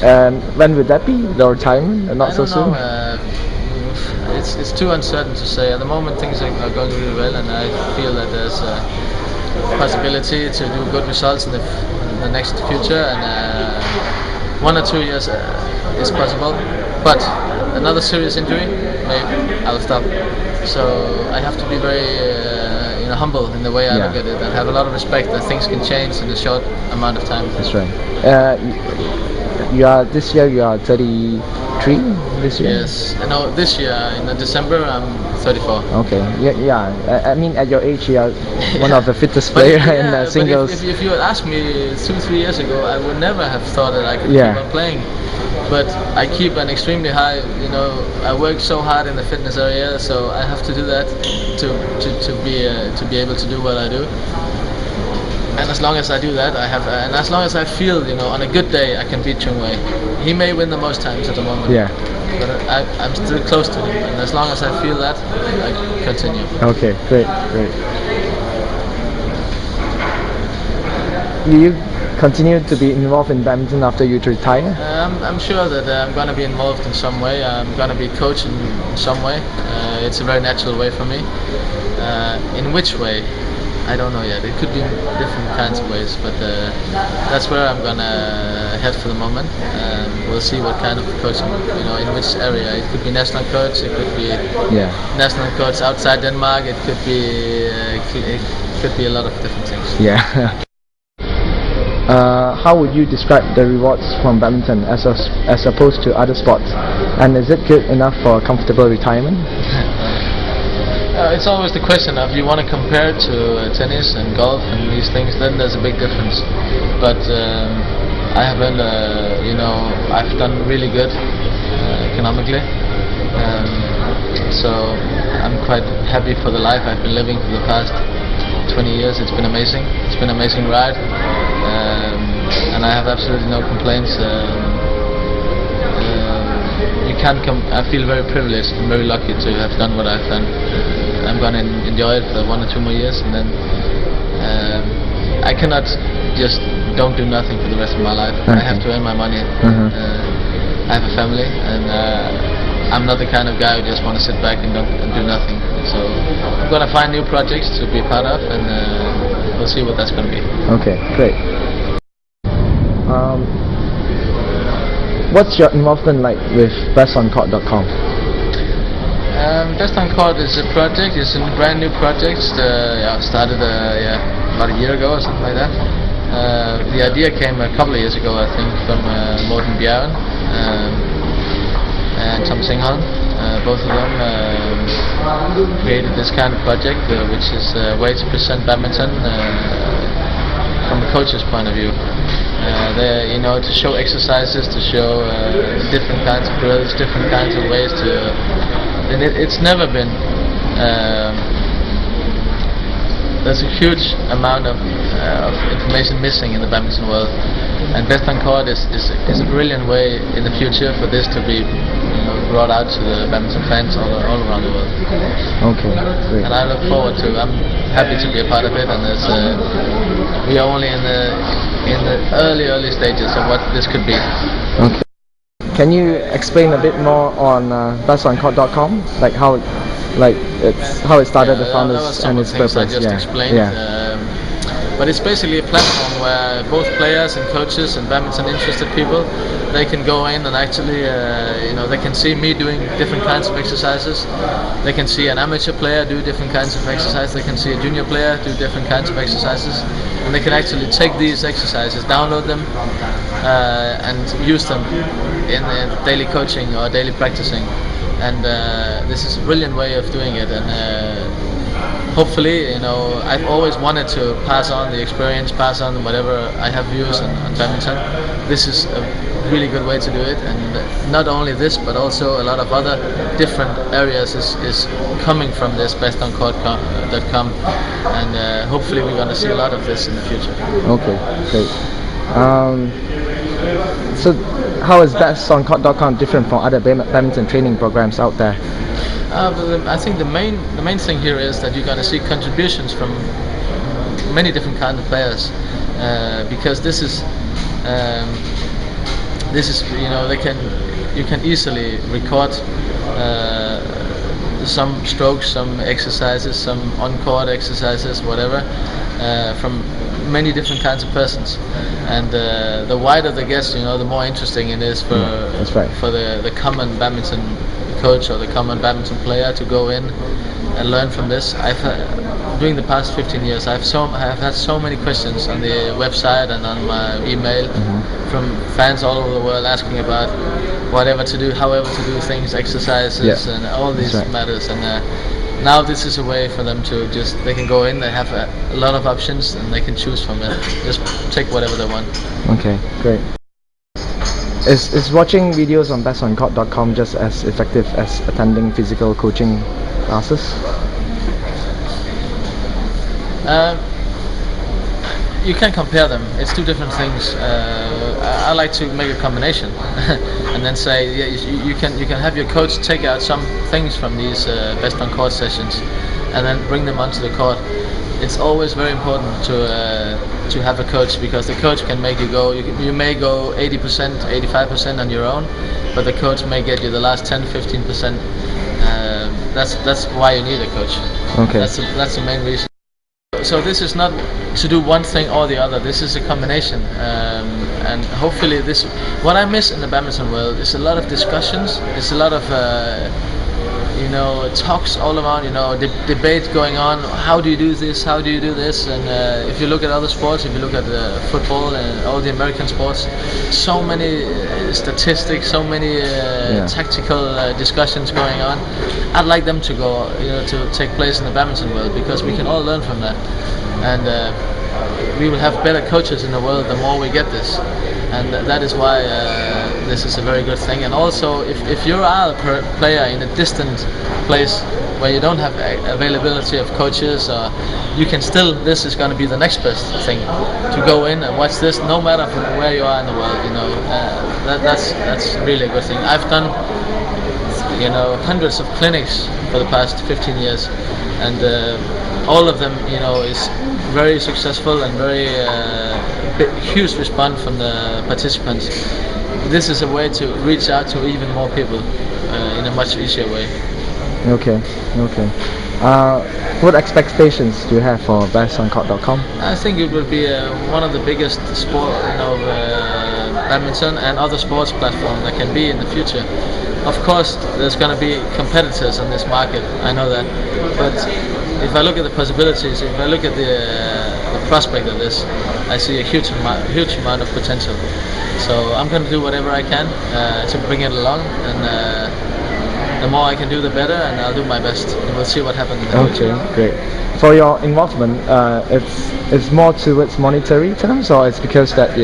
And when would that be? The retirement? Not I so don't soon? know. It's too uncertain to say. At the moment, things are going really well, and I feel that there's a possibility to do good results in the next future. And 1 or 2 years is possible, but another serious injury, maybe I'll stop. So I have to be very humble in the way I look at it, and have a lot of respect that things can change in a short amount of time. That's right. This year you are 33 this year? Yes, no, this year in December I'm 34. Okay, yeah. I mean, at your age, you are one of the fittest players in singles. But if you had asked me 2-3 years ago, I would never have thought that I could Yeah. keep on playing. But I keep an extremely high, I work so hard in the fitness area, so I have to do that to be able to do what I do. And as long as I do that, and as long as I feel, on a good day, I can beat Chung Wei. He may win the most times at the moment. Yeah. But I'm still close to him, and as long as I feel that, I continue. Okay, great. Will you continue to be involved in badminton after you retire? I'm sure that I'm going to be involved in some way. I'm going to be coached in some way. It's a very natural way for me. In which way? I don't know yet. It could be different kinds of ways, but that's where I'm gonna head for the moment. We'll see what kind of coaching, in which area. It could be national coach. It could be national coach outside Denmark. It could be a lot of different things. Yeah. How would you describe the rewards from badminton as opposed to other sports? And is it good enough for a comfortable retirement? It's always the question of, you want to compare it to tennis and golf and these things, then there's a big difference. But I have earned, I've done really good economically. So I'm quite happy for the life I've been living for the past 20 years. It's been amazing. It's been an amazing ride. And I have absolutely no complaints. I feel very privileged and very lucky to have done what I've done. I'm going to enjoy it for 1 or 2 more years, and then I cannot just don't do nothing for the rest of my life. I have to earn my money. I have a family, and I'm not the kind of guy who just want to sit back and do nothing. So I'm going to find new projects to be part of, and we'll see what that's going to be. Okay, great. What's your involvement like with bestoncourt.com? Best on Court is a project. It's a brand new project. Started about a year ago or something like that. The idea came a couple of years ago, I think, from Morten Bjerren and Tom Singholm. Both of them created this kind of project, which is a way to present badminton from a coach's point of view. To show exercises, to show different kinds of drills, different kinds of ways to. And it's never been. There's a huge amount of information missing in the badminton world, and Best on Court is a brilliant way in the future for this to be brought out to the badminton fans all around the world. Okay, great. And I look forward to. I'm happy to be a part of it, and we are only in the early stages of what this could be. Okay. Can you explain a bit more on bestoncourt.com, like how it started, the founders and its purpose? I just explained. But it's basically a platform where both players and coaches and badminton interested people, they can go in and actually, they can see me doing different kinds of exercises. They can see an amateur player do different kinds of exercises. They can see a junior player do different kinds of exercises, and they can actually take these exercises, download them, and use them in daily coaching or daily practicing. And this is a brilliant way of doing it. And hopefully, I've always wanted to pass on the experience, pass on whatever I have views on badminton. This is a really good way to do it, and not only this, but also a lot of other different areas is coming from this bestoncourt.com, and hopefully we're going to see a lot of this in the future. Okay, great. So how is bestoncourt.com different from other badminton training programs out there? I think the main thing here is that you're going to see contributions from many different kinds of players, because this is this is, you can easily record some strokes, some exercises, some on-court exercises, whatever, from many different kinds of persons. And the wider the guest, the more interesting it is for that's right. for the common badminton coach or the common badminton player to go in and learn from this. During the past 15 years, I have had so many questions on the website and on my email from fans all over the world asking about whatever to do, however to do things, exercises, and all these matters. And now this is a way for them to they can go in, they have a lot of options and they can choose from it. Just take whatever they want. Okay, great. Is watching videos on bestoncourt.com just as effective as attending physical coaching classes? You can compare them. It's two different things. I like to make a combination and then say, yeah, you can have your coach take out some things from these best on court sessions and then bring them onto the court. It's always very important to have a coach, because the coach can make you go. You may go 80%, 85% on your own, but the coach may get you the last 10, 15%. That's why you need a coach. Okay. That's the main reason. So this is not to do one thing or the other. This is a combination, and hopefully this. What I miss in the badminton world is a lot of discussions. It's a lot of talks all around. Debate going on. How do you do this? How do you do this? And if you look at other sports, if you look at football and all the American sports, so many statistics, so many tactical discussions going on. I'd like them to go, to take place in the badminton world, because we can all learn from that, and we will have better coaches in the world the more we get this, and that is why this is a very good thing. And also, if you are a player in a distant place where you don't have availability of coaches, you can still. This is going to be the next best thing, to go in and watch this, no matter from where you are in the world. That's really a good thing. I've done hundreds of clinics for the past 15 years, and all of them is very successful and very huge response from the participants. This is a way to reach out to even more people in a much easier way. Okay. What expectations do you have for bestoncourt.com? I think it will be one of the biggest badminton and other sports platforms that can be in the future. Of course, there's going to be competitors in this market, I know that, but if I look at the possibilities, if I look at the prospect of this, I see a huge amount of potential. So I'm going to do whatever I can to bring it along, and the more I can do, the better, and I'll do my best, and we'll see what happens in the future. Okay, great. For your involvement, it's more towards monetary terms, or it's because that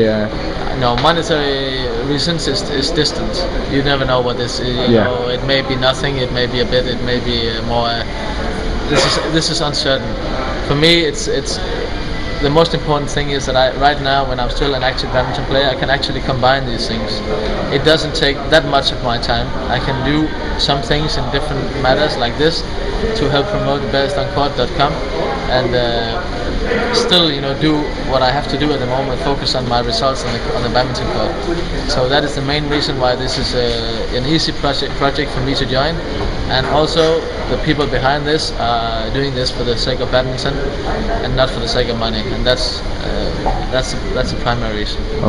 No, monetary reasons is distant. You never know what this is. It may be nothing, it may be a bit, it may be more. This is uncertain. For me, it's the most important thing is that right now, when I'm still an active badminton player, I can actually combine these things. It doesn't take that much of my time. I can do some things in different matters like this to help promote bestoncourt.com, and still do what I have to do at the moment, focus on my results on the badminton court. So that is the main reason why this is an easy project for me to join, and also the people behind this are doing this for the sake of badminton and not for the sake of money, and that's the primary reason. Okay.